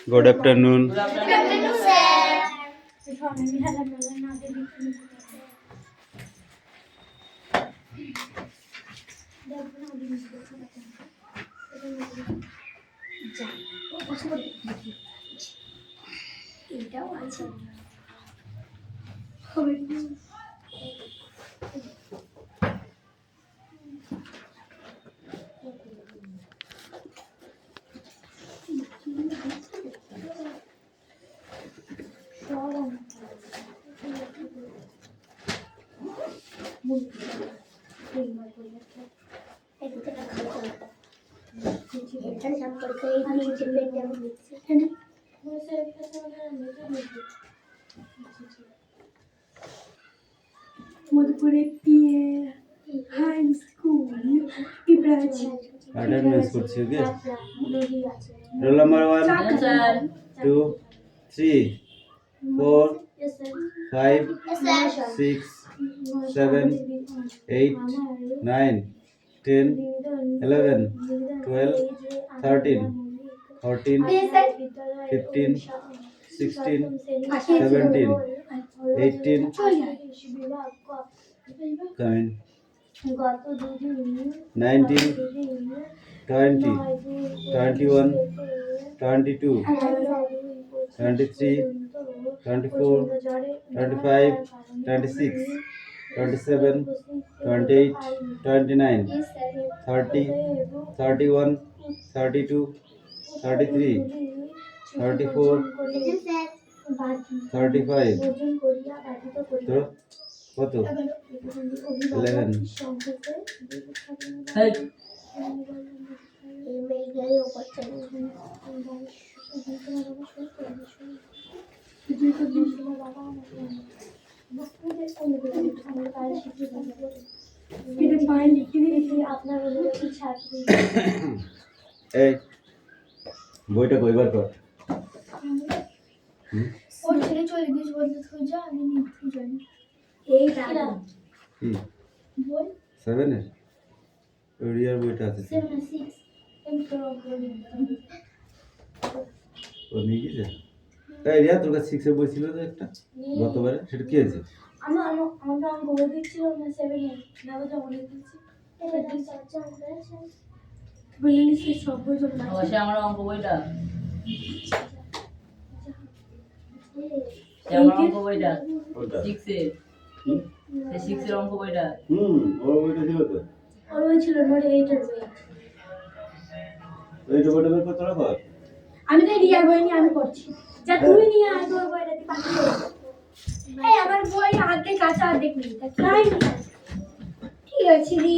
Good afternoon. Good afternoon, sir. Attendance করছি ওকে roll number 1 2 3 4 5 6 7 8 9 10 11 12 13 14 15 16 17 18 come 19 20 21 22 23 24 25 26 27 28 29 30 31 32 33 34 35 তো কত 11 এই বইটা কইবার কর ওর থেকে চলে গেছে বলতে তুই যা আমি নিতে জানি এই দাদা কি বল 7 এর ওরিয়ার বইটা আছে 7 6 আমি তো বলি ও নিয়ে গেছে তাই রিয়া তোর কাছে 6 এর বই ছিল তো একটা গতবারে সেটা কি আছে আমরা বলে দিচ্ছিল না 7 এ না বলে বলে দিচ্ছি এটা দিন চর্চা করে আছে বলে নিছি সব বই জমা আছে আমার অঙ্ক বইটা আমার অঙ্ক বইটা 6 এর এই 6 এর অঙ্ক বইটা ওর বইটা ছিল তো ওর বই ছিল নোট 8 এর বই এইটা বইটা বের করতে রাখো আমি তো রিয়ার বই নিয়ে আমি পড়ছি যা তুই নিয়ে আয় তোর বইটা দি পাঠিয়ে এই আমার বই হাতে কাঁচা অর্ধেক নেই তা তাই ঠিক আছে রি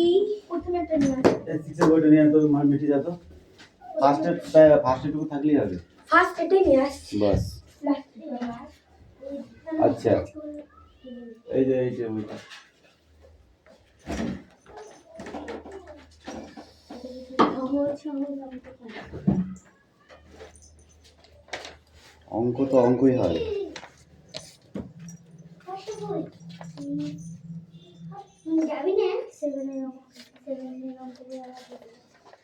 প্রথমে একটা নিয়ে আয় এই 6 এর বইটা নিয়ে তো মান মিটে যেত ফার্স্ট টুকু থাকলেই হবে ফার্স্ট এটাই নিয়ে আসছি বাস আচ্ছা এই যে বইটা অঙ্ক তো অঙ্কই হয় যাবি না 7 এর অঙ্ক 7 এর অঙ্ক দিয়ে আলাদা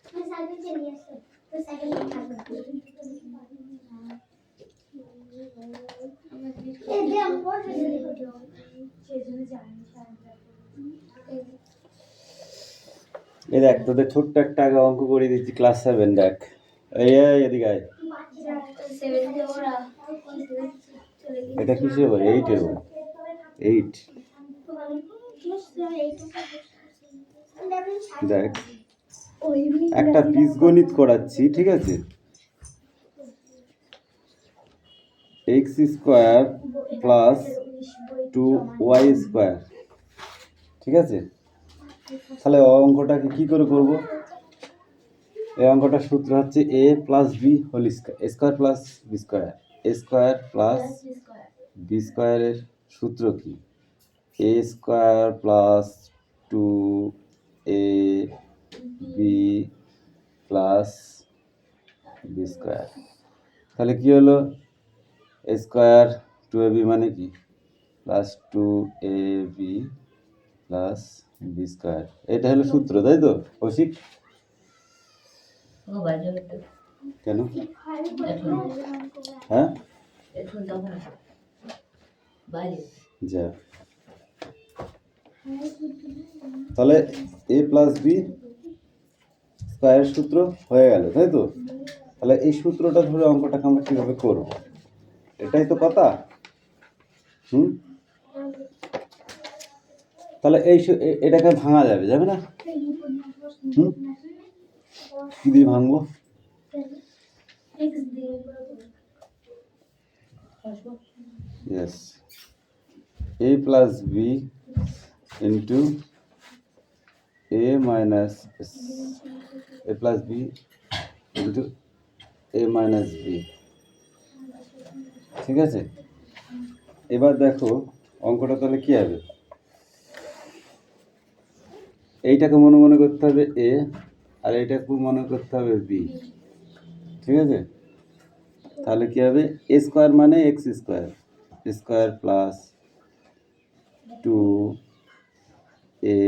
আমি সাইকেল চালিয়ে আসছি তো সাইকেল থাকবে এই যে আমি পড়তে গেলে সেজন্য জানি এই দেখ তোদের ছোট্ট একটা আগে অঙ্ক করে দিচ্ছি ক্লাস 7 দেখ এই এদিকে আয় এটা কিসের বই 8 এর বই 8 দেখ একটা বীজগণিত করাচ্ছি ঠিক আছে x square plus 2y square ঠিক আছে তাহলে অঙ্কটাকে কি করে করব এই অঙ্কটার সূত্র হচ্ছে a plus b whole square plus b square a square plus b স্কয়ারের সূত্র কি a square plus 2ab plus b square তাহলে কি হলো a স্কয়ার 2ab মানে কি plus 2ab plus b square, এটা হলো সূত্র, তাই তো কৌশিক? ও বাইরে তো কেন? এখন হ্যাঁ, এখন যাব না বাইরে যা। তাহলে এ প্লাস বি স্কোয়ারের সূত্র হয়ে গেল, তাই তো? তাহলে এই সূত্রটা ধরে অঙ্কটাকে আমরা কিভাবে করব, এটাই তো কথা। তাহলে এটাকে ভাঙা যাবে, যাবে না? কি দিয়ে ভাঙবো? Yes, a plus b into a minus a plus b into a minus b, ঠিক আছে? এবার দেখো অঙ্কটা তাহলে কি হবে, এইটাকে মনে মনে করতে হবে a, আর এইটাকে মনে করতে হবে b, ঠিক আছে? তাহলে কি হবে, a স্কোয়ার মানে x square, square plus 2a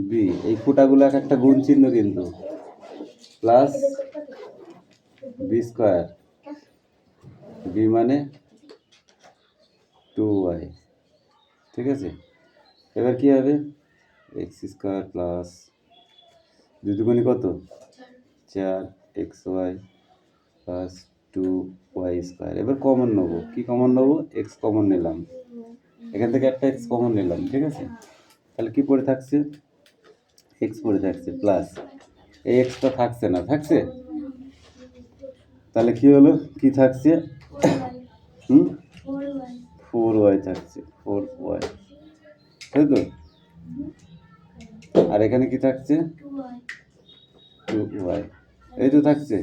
b, এই ফোঁটাগুলো এক একটা গুণ চিহ্ন কিন্তু, প্লাস বি স্কোয়ার, বি মানে 2y, ঠিক আছে? এবার কি হবে, এক্স স্কোয়ার প্লাস 2 দুগুণে কত 4 x y plus 2y square. এবার কমন নেবো, কি কমন নেবো, এক্স কমন নিলাম, এখান থেকে একটা এক্স কমন নিলাম, ঠিক আছে? তাহলে কি পড়ে থাকছে, এক্স পড়ে থাকছে, প্লাস এই এক্সটা থাকছে না, থাকছে? তাহলে কি হলো, কি থাকছে, 4y থাকছে, 4y, তাই তো? আর এখানে কি থাকছে, 2y, এই তো থাকছে।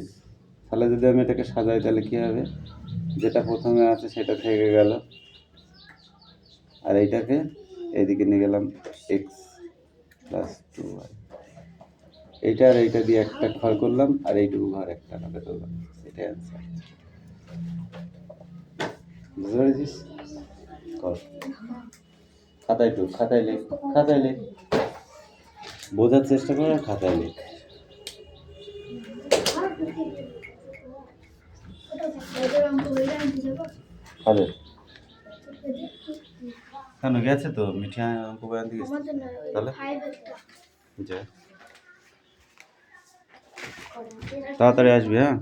তাহলে যদি আমি এটাকে সাজাই তাহলে কি হবে, যেটা প্রথমে আছে সেটা থেকে গেল, আর এইটাকে এইদিকে নিয়ে গেলাম এক্স প্লাস 2y, এইটা আর এইটা দিয়ে একটা ঘর করলাম, আর এইটুকু ঘর একটা কাটা করলাম, এটাই অ্যান্সার। বুঝতে পেরেছিস? কর, খাতায় টুক, খাতায় লেখ, খাতায় লেখ, বোঝার চেষ্টা করে খাতায় লেখ। আরে কেন গেছে তো মিঠা অঙ্ক বয়ান দিয়ে গেছে। তাহলে যা, তাড়াতাড়ি আসবি, হ্যাঁ?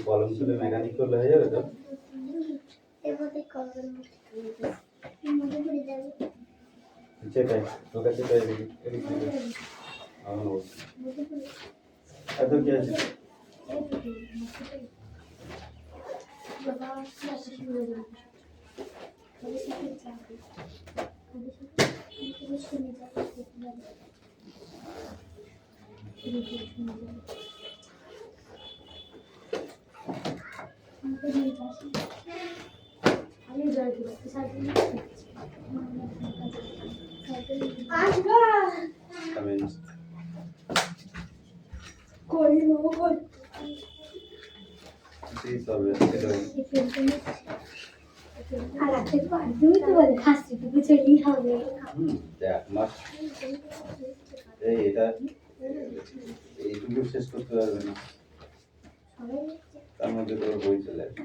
কলম তুলে মেকানিক করলে হয়ে যাবে তো? সেটাই তোর কাছে তাই দেখি, এত কি আছে? এইটুকু শেষ করতে পারবে না, তার মধ্যে তোর বই চলে আসবে।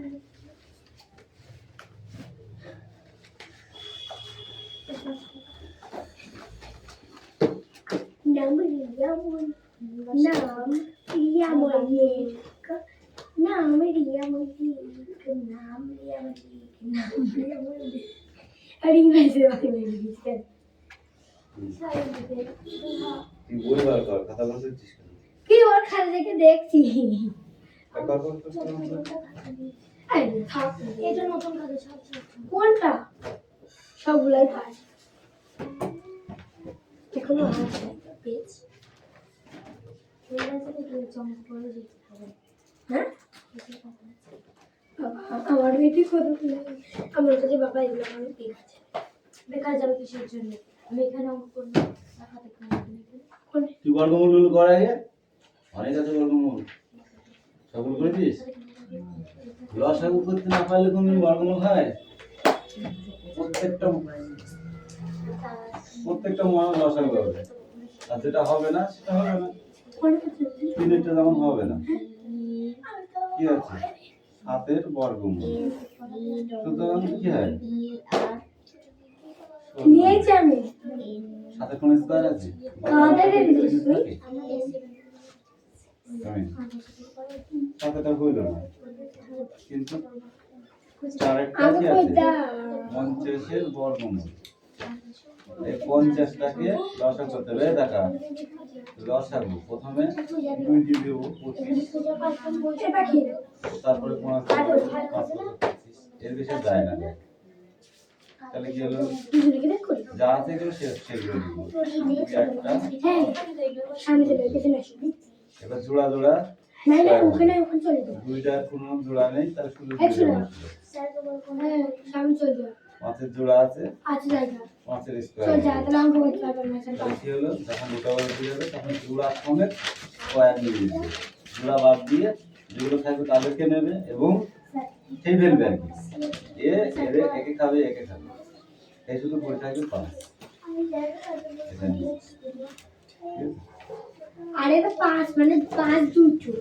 কি ওর খালি দেখে দেখছি এই থাক, এটা নতুন কাজ সব কোনটা? সবগুলাই কাজ এখনো আছে পেজ। হ্যাঁ আমার বেটি কত আমার কাছে বাবা এগুলো আমার পেজ আছে। বেকার যাবে কিসের জন্য? আমি এখানে অঙ্ক করবো দেখাতে তুই বর্গমূল করা আগে অনেক আছে বর্গমূল সবগুলো করে দিস। লসাগু করতে না পারলে কোনদিন বর্গমূল হয়? প্রত্যেকটা মান লসাগু হবে, আর যেটা হবে না সেটা হবে না। তিনটা যেমন হবে না, কি আছে? 7 বর্গমূল, সুতরাং কি হয়? নিয়েছি আমি 7 কোন স্কয়ার আছে? কাদের দিছিস তুই? সাথেটা হইল না, কিন্তু চারেরটা আমি কি কই আছে? দা 50 বর্গমূল। এই 50টাকে লসাগু করতে হবে। দেখা লসাগু প্রথমে 2 দিয়ে দেব 25, এটা কি? তারপরে 5 এর বেশি যায় না। তাহলে কি হলো? যা আছে এগুলো সেগুলো দিব। একটা হ্যাঁ সামনে চলে পেছনে আসি। এবার জোড়া জোড়া নাই না ওখানে চলে যাও। দুইটা কোনো জোড়া নেই, তাহলে শুধু এই ছিল জোড়া। হ্যাঁ সামনে চলে যাও। 5 জোড়া আছে, আছে জায়গা 5 চল স্কয়ার। যা তাহলে অঙ্ক করতে পারবে না স্যার। তাহলে কি হলো? যখন দুটো বলে দিয়ে যাবে তখন জোড়া সমেত স্কয়ার নিয়ে যাবে। জোড়া বাদ দিয়ে যেগুলো থাকবে তাদেরকে নেবে এবং খেয়ে ফেলবে আর কি। একে খাবে একে খাবে, এই শুধু পড়ে থাকবে 5। এটা নিয়ে। ঠিক আছে? আর এটা 5 মানে 5 দুটো।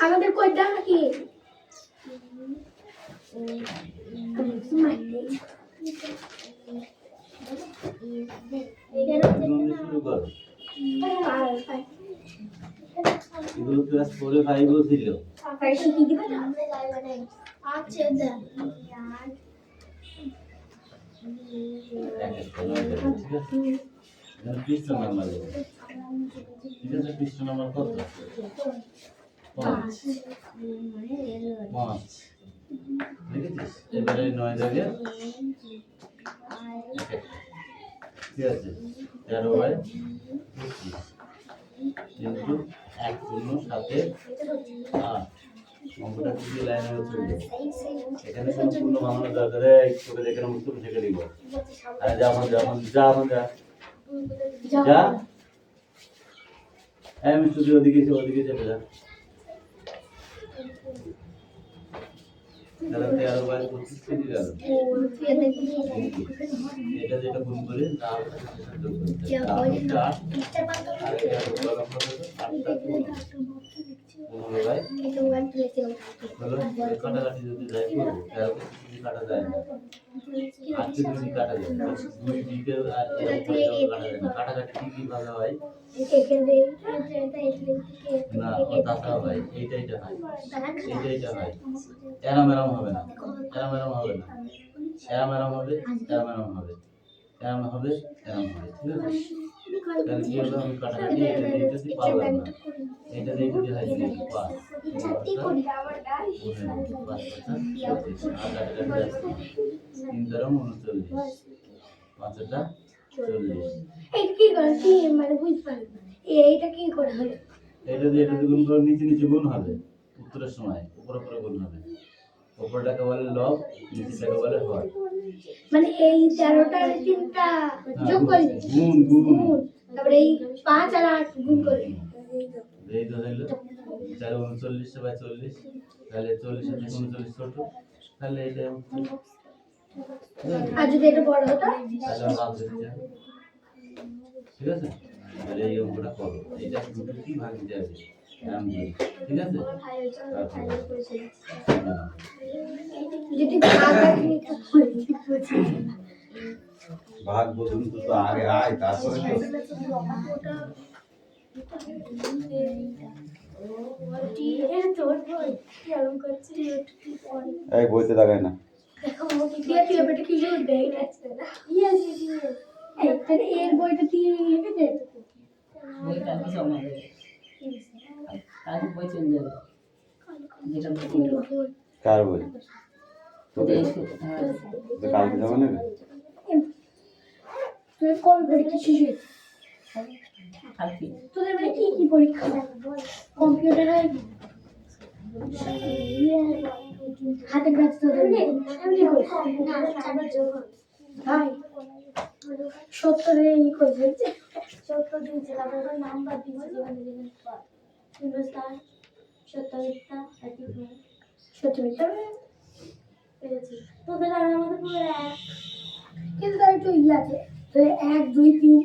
আমাদের কয়টা কি? শুরু করো। এগুলো ক্লাস 4 5 ছিল। পৃষ্ঠ নাম্বার দেবো। ঠিক আছে, পৃষ্ঠ নাম্বার কত? 5 দেখেছিস? এবারে 9 দাগে ঠিক আছে 13/25 কিন্তু 1 শূন্য 7 8 অঙ্কটা কি লাইনে চলবে? এখানে কোনো পূর্ণ ভাঙানোর দরকার নেই, তোকে দেখে না উত্তর থেকে দিব। আরে যা আমি শুধু ওদিকে চেপে যা। তাহলে 13/25 কেটে গেল। এটা যেটা গুণ করে তার সাথে যোগ করতে হবে। 4 আর এটা কলম কত? 8টা 15/, হলো কাটাকাটি যদি যাই করবো 13 কে কাটা যায় না, 8 কে যদি কাটা যায় 2 দিকে আর এরকম কাটা যায় না। কাটাকাটি কিভাবে হয় না? তাতা হয় এইটা হয়, এইটা হয়। এরম হবে না, এরম হবে না, এরম হবে, এরম হবে, এরম হবে, এরম হবে। ঠিক আছে? তাহলে কি হলো? আমি কাটাকাটি এটা দিয়ে পারলাম না, এটা দিয়ে যদি হয় 5 5টা 40। এই কি করে কি মানে বুঝতে পারি না। এইটা কি করে হলো? এটা দিয়ে গুণ করে নিচে গুণ হবে উত্তরের সময়, উপরে গুণ হবে। উপরটাকে বলে লব, নিচেটাকে বলে হর। মানে এই 13টার 3টা যোগ করলে গুণ তারপরে এই 5 আর 8 গুণ করলে এই তো হলো 4/39 তাহলে 40 এর থেকে 39 ছোট, তাহলে এটা আর যদি এটা বড় হতো তাহলে ভাগ দিতে হবে। ঠিক আছে? তাহলে এই অঙ্কটা করো, এটা দুটো কি ভাগ দিতে হবে এরকম করে। ঠিক আছে? যদি ভাগ ভাগ বলুন তো আগে আয় তারপরে তো এই বইতে লাগায় না। এর বইটা দিয়ে বইটা কিছু আমাদের কালকে বই চলে যাবে যেটা বই করবো। কার বই? তোদের? হ্যাঁ তো কালকে জমা নেবে? তোদের কবে পরীক্ষা শেষ হয়েছে? কালকে তোদের মানে কি কি পরীক্ষা? কম্পিউটার হয় হাতের কাজ তোদের ভাই 70 ই করেছে 70 দিয়েছে তারপর নাম্বার দিয়েছে যেখানে হিন্দুস্তান সত্যমিথ্যা সত্যমিথ্যা পেরেছি তোদের আর আমাদের পুরো এক কিন্তু তার একটু ইয়ে আছে তোদের 1 2 3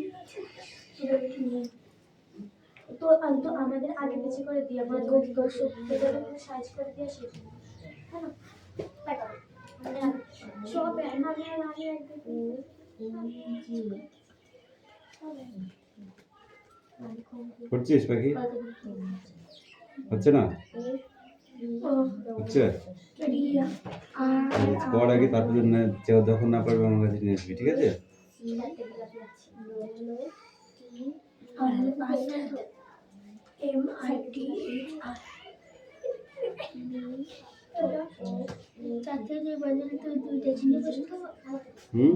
তো তো আমাদের আগে পিছিয়ে করে দিয়ে আমরা গতি করছো তোদের সাইজ করে দিয়ে শেষ হ্যাঁ না সব আমি একদম করছিস পাখি? হচ্ছে না? হচ্ছে? পর আগে তারপর যখন না পারবে আমার কাছে নিয়ে আসবি, ঠিক আছে? হুম?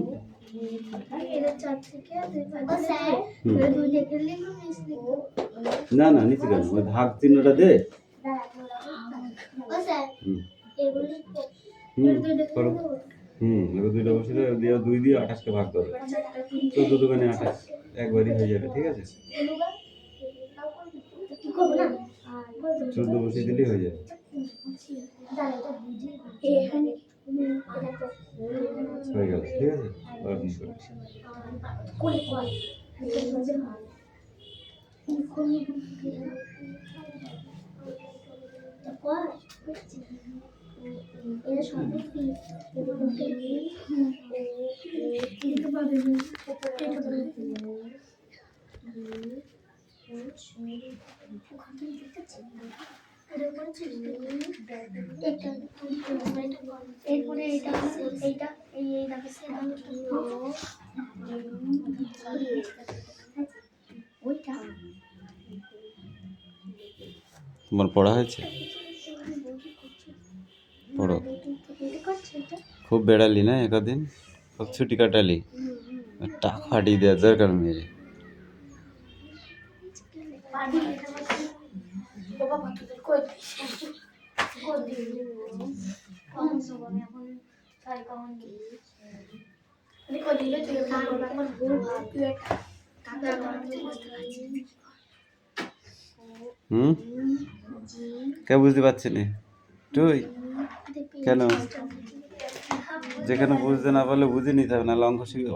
না না নিচে কেন, ওই ভাগ চিহ্নটা দে। করো। এবার 2টা বসে দিয়ে 2 দিয়ে 28কে ভাগ করো। 14 দোকানে 28 একবারই হয়ে যাবে, ঠিক আছে? 14 বসিয়ে দিলেই হয়ে যাবে। হয়ে গেল, ঠিক আছে? আর কি এরপরে এইটা এইটা এই ওইটা তোমার পড়া হয়েছে? পড়ো। খুব বেড়ালি না একদিন, খুব ছুটি কাটালি, টাক ফাটিয়ে দেওয়ার দরকার মেরে। কে বুঝতে পারছি না তুই কেন? যেখানে বুঝতে না পারলে বুঝে নিতে হবে, নাহলে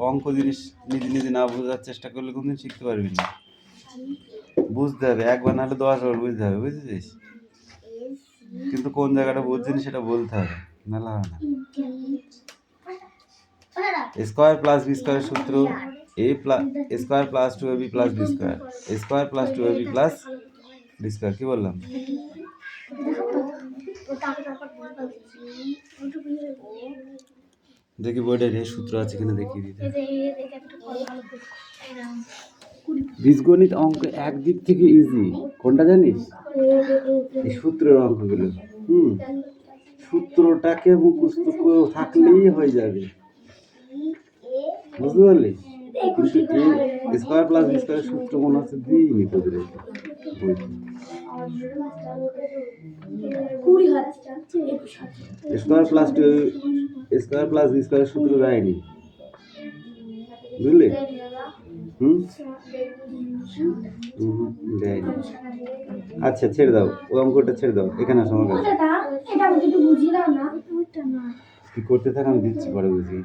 অঙ্ক জিনিস নিজে নিজে না বোঝার চেষ্টা করলে কোনদিন শিখতে পারবি না। বুঝতে হবে, একবার নাহলে 10 বার বুঝতে হবে, বুঝেছিস? কিন্তু কোন জায়গাটা বুঝছিনি সেটা বলতে হবে, নাহলে হবে না। স্কোয়ার প্লাস বি স্কোয়ারের সূত্র square plus 2ab plus b square, square plus 2ab plus b square. কি বললাম? দেখি বোর্ডের এই সূত্র আছে কিনা দেখিয়ে দিতে। বীজগণিত অঙ্ক একদিক থেকে ইজি, কোনটা জানিস? এই সূত্রের অঙ্কগুলো। সূত্রটাকে মুখস্থ করে থাকলেই হয়ে যাবে, বুঝতে পারলি? কিন্তু এই স্কোয়ার প্লাস বি স্কোয়ারের সূত্র মনে হচ্ছে দিইনি তোদের বইতে। স্কোয়ার প্লাস বি স্কোয়ারের সূত্র দেয়নি, বুঝলি? দেয়নি। আচ্ছা ছেড়ে দাও, ওই অঙ্কটা ছেড়ে দাও, এখানে আসো আমার কাছে। কি করতে থাক, আমি দিচ্ছি পরে বুঝি।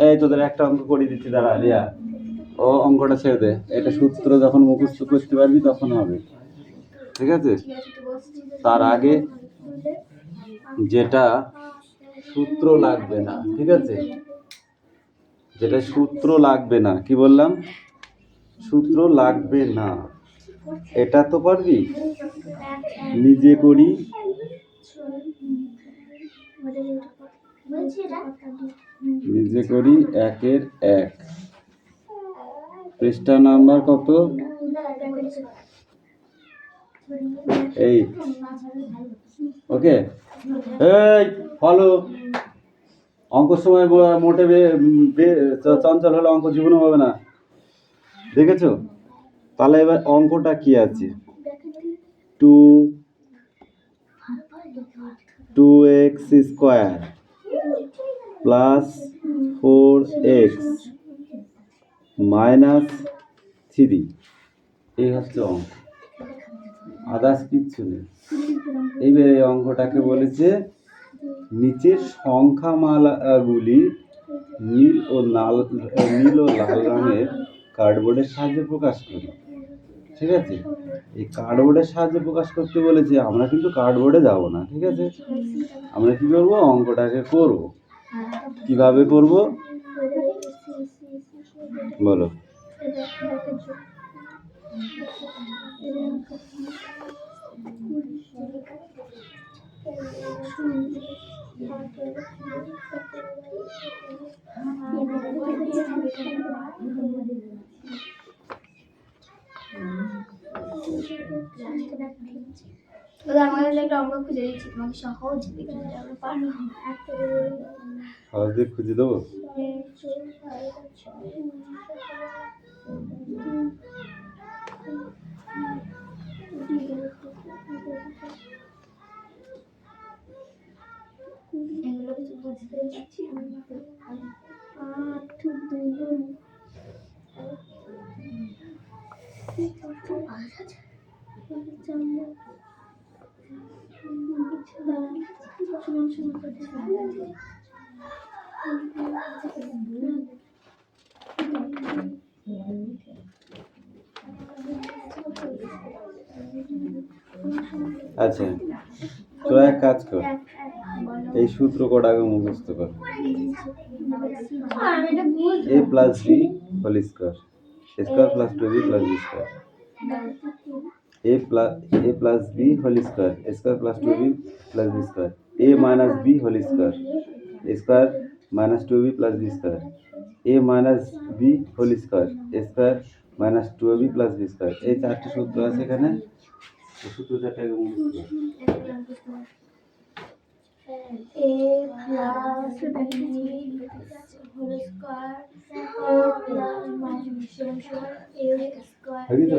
এই তোদের একটা অঙ্ক করে দিচ্ছি, দাঁড়া রিয়া, ও অঙ্কটা ছেড়ে দে। এটা সূত্র যখন মুখস্থ করতে পারবি তখন হবে, ঠিক আছে? তার আগে যেটা সূত্র লাগবে না, ঠিক আছে? যেটা সূত্র লাগবে না, কি বললাম? সূত্র লাগবে না, এটা তো পারবি। নিজে করি, নিজে করি 1-এর 1, পৃষ্ঠা নাম্বার কত? 8। ওকে, এই ফলো। অঙ্ক সময় মোটে চঞ্চল হলে অঙ্ক জীবনে হবে না, দেখেছো? তাহলে এবার অঙ্কটা কি আছে? 2x square plus 4x minus 3, এই হচ্ছে অঙ্ক, আদার্স কিচ্ছু নেই। এইবার এই অঙ্কটাকে বলেছে নিচের সংখ্যামালাগুলি নীল ও লাল রঙের কার্ডবোর্ডের সাহায্যে প্রকাশ করি। ঠিক আছে, এই কার্ডবোর্ডের সাহায্যে প্রকাশ করতে বলেছে, আমরা কিন্তু কার্ডবোর্ডে যাব না। ঠিক আছে, আমরা কি করবো? অঙ্কটাকে করব। কিভাবে করব বলো? আমাদের একটা অঙ্ক খুঁজে দিচ্ছি, তোমাকে সহজ দেখে আমরা পারবো। সহজে খুঁজে দেবো। এগুলো কিছু বুঝতে পারছি না। আচ্ছা, তোরা এক কাজ কর, এই সূত্র কটাকে মুখস্থ কর। a plus b whole square, square plus 2b plus b square, a plus b whole square, square plus 2b plus b square, a minus b whole square, square minus 2b plus b square, a minus b whole square, square minus 2b plus b square. এই চারটি সূত্র আছে এখানে, এই সূত্র চারটাকে মুখস্থ কর। a plus b whole square plus minus a square heavy তো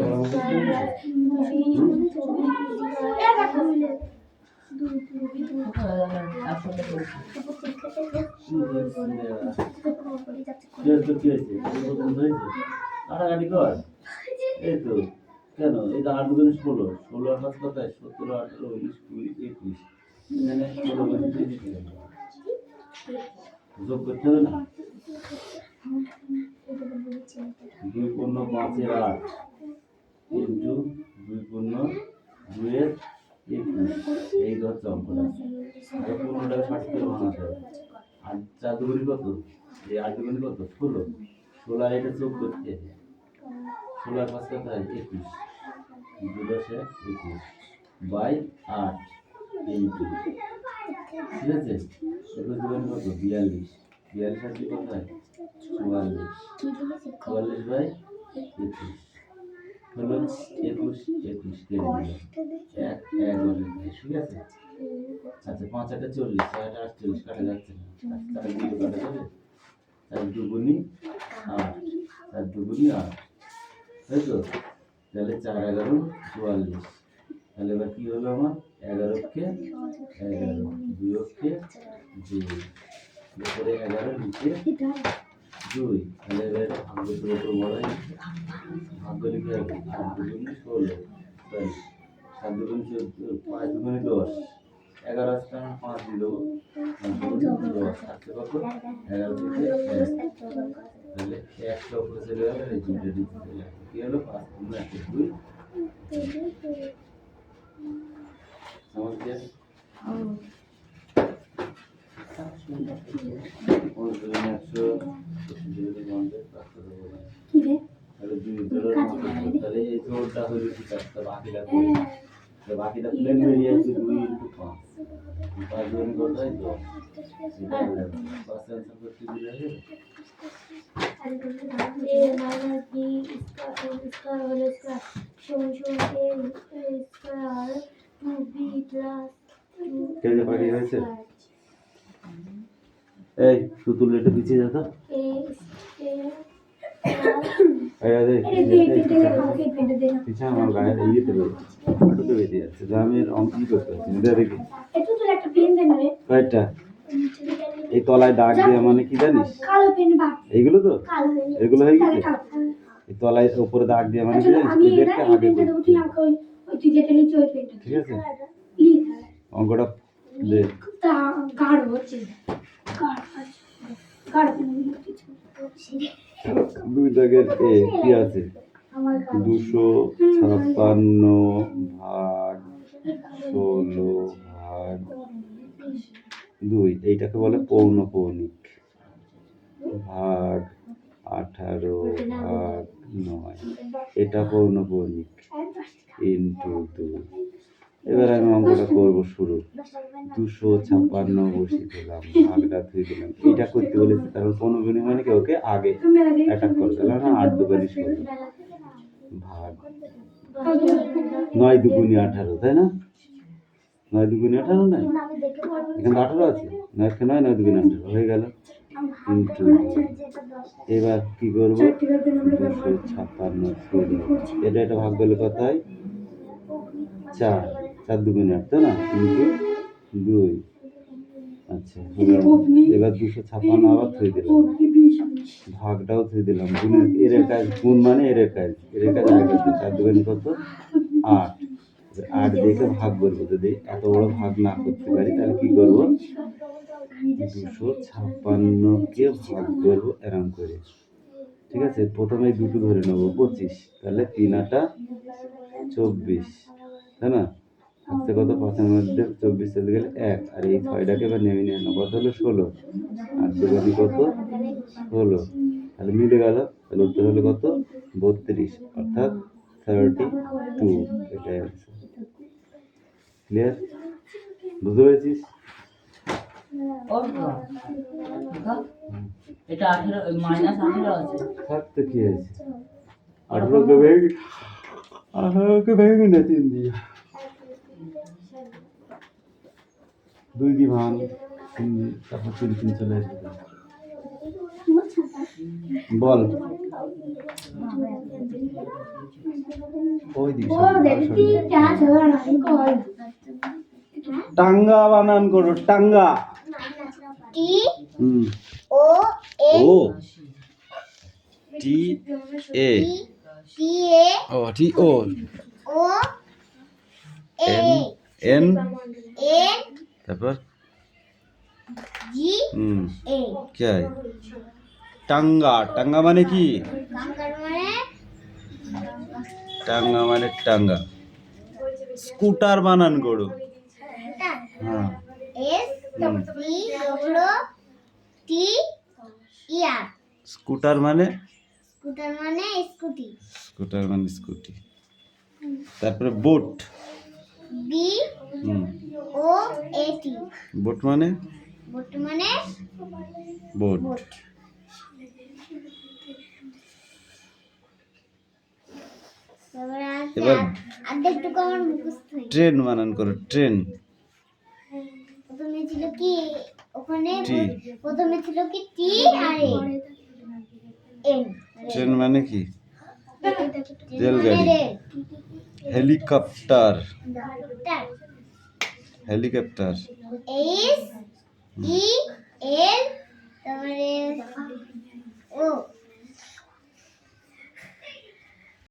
কাটাকাটি কর। এই তো কেন, এই তো 8 গুণ 16, 16 আর 5 কত? 17, 18, 19, 20, 21। এখানে 16 গুণ 3 দিতে হবে, যোগ করতে হবে না? 2 পূর্ণ 5 এর 8 ইন্টু 2 পূর্ণ 2 এর 21, এই হচ্ছে অঙ্কটা। আর পূর্ণটাকে 60 করে ভাঙাতে হবে। আর 4 দুগুণি কত? এই 8 দুগুণি কত? 16, 16 আর এটা যোগ করতে হবে। 16 আর 5 কত হয়? 21, 2 10 21 বাই 8 ইন্টু, ঠিক আছে, 21 দুগুণি কত? 42, 42 আর 2 কত হয়? 44, 44 বাই 21 হলো 21, 21 কেটে দিলাম, 1 ঠিক আছে। আচ্ছা, 5 8 40, 6 8 48, কাটা যাচ্ছে না, 4 2 কাটা যাবে, 4 দুগুণি 8, 4 দুগুণি 8, তাই তো? তাহলে 4 11 44। তাহলে এবার কি হলো আমার? 11 কে 11, 2 কে 2, উপরে 11 নিচে 2। তাহলে এবার ভাগ্যের উপর বড়াই, ভাগ্য লিখে হবে 8 দুগুণি 16, সরি 7 দুগুণি 14, 5 দুগুণি 10, 11 আসতে আমরা 5 দিয়ে দেবো, 10 থাকতে পারবো 11 থেকে 1, তাহলে 1টা উপরে চলে গেলে এই 2টা দিতে চলে যাবে। কি হলো? 5 গুণ 1 2, আমার কি আছে? তাহলে এই জোরটা হইল কি? 4টা বাকি লাগবে তো বাকিটা প্লেন বেরিয়ে আসবে 2 ইন্টু 5 5 গুণ কত হয় 10 এটা 11 ফার্স্ট অ্যান্সার করতে দিলে হবে a minus b square whole square সমান সমান এ স্কয়ার 2b প্লাস 2 কে যে বাকি হয়েছে এই তুতুল এটা পিছিয়ে যা তো এ এই আরে পিছিয়ে আমার গায়ে ইয়েতে রয়েছে অটোতে বেরিয়ে যাচ্ছে যে আমি অঙ্কি করতে পারছি এটা দেখি একটু তো একটা পেন দেন রে কয়টা এই তলায় দাগ দেওয়া মানে কি জানিস কালো পেন বাদ এইগুলো তো কালো পেন এগুলো হয়ে গেছে কালো এই তলায় উপরে দাগ দেওয়া মানে কি জানিস আমি এদেরকে এটা আগে পেনটা দেবো তুই আমাকে ওই তুই যেটা নিচে ওই পেনটা ঠিক আছে লিখ অঙ্কটা দে তা গাঢ় হচ্ছে গাঢ় পেন দুই দাগের এ কি আছে আমার 256 ভাগ 16 ভাগ 2 এইটাকে বলে পৌনঃপৌনিক ভাগ 18 ভাগ 9 এটা পৌনঃপৌনিক ইন্টু 2 এবার আমি অঙ্কটা করব শুরু 256 বসিয়ে দিলাম ভাগটা ধুয়ে দিলাম এইটা করতে বলেছি কারণ পৌনঃপৌনিক মানে কি ওকে আগে অ্যাটাক করে তাহলে না 8 দুগুণে 16 ভাগ 9 দুগুণে 18 তাই না 9 দুগুণে 18 না এখানে 18 আছে 9 দুগুণে 18 হয়ে গেল ইন্টু এবার কি করব 256 এটা ভাগ করলে কত হয় 4 দুগুণে 8 তাই না ইন্টু 2 আচ্ছা এবার 256 আবার থুয়ে দিলাম ভাগটাও থুয়ে দিলাম গুণের এর কাজ গুণ মানে এর কাজ আগে করতে 4 দুগুণে কত 8 8 দেখে ভাগ করবো যদি এত বড় ভাগ না করতে পারি তাহলে কি করব 256 কে ভাগ করবো এরকম করে ঠিক আছে প্রথমে দুটো ধরে নেবো 25 তাহলে 3 8 24 তাই না আজকে কত 5 এর মধ্যে 24 চলে গেলে 1 আর এই 6টাকে এবার নেমে নিয়ে নেবো কত হলো 16 আর দুগুণে কত 16 তাহলে মিলে গেল তাহলে উত্তর হলো কত 32 অর্থাৎ 32 এটাই আছে ক্লিয়ার বুঝতে পেরেছিস এটা 18 মাইনাস 18 আছে থাকতে কি আছে 18কে ভেঙে না 3 দিয়ে 2 দিয়ে ভাঙ 3 দিয়ে তারপর 3 চলে আসবে বল ওই দিকে টাঙ্গা বানান করো টাঙ্গা টি হুম ও এ ও টি এ টি এ ও টি ও ও এ এন এ তারপর জি এ কি হয় টাঙ্গা টাঙ্গা মানে কি কাঙ্গার মানে টাঙ্গা মানে টাঙ্গা স্কুটার বানান করো হ্যাঁ এস টি ডব্লিউ টি ইয়ার স্কুটার মানে স্কুটি স্কুটার মানে স্কুটি তারপরে বোট বি ও এ টি বোট মানে বোট বোট এবার আর্ধেকটুকু আমার মুখস্থ হয়েছে ট্রেন বানান করো ট্রেন প্রথমে ছিল কি ওখানে টি প্রথমে ছিল কি টি আর এন ট্রেন মানে কি রেলগাড়ি হেলিকপ্টার হেলিকপ্টার এস ই এল তারপরে ও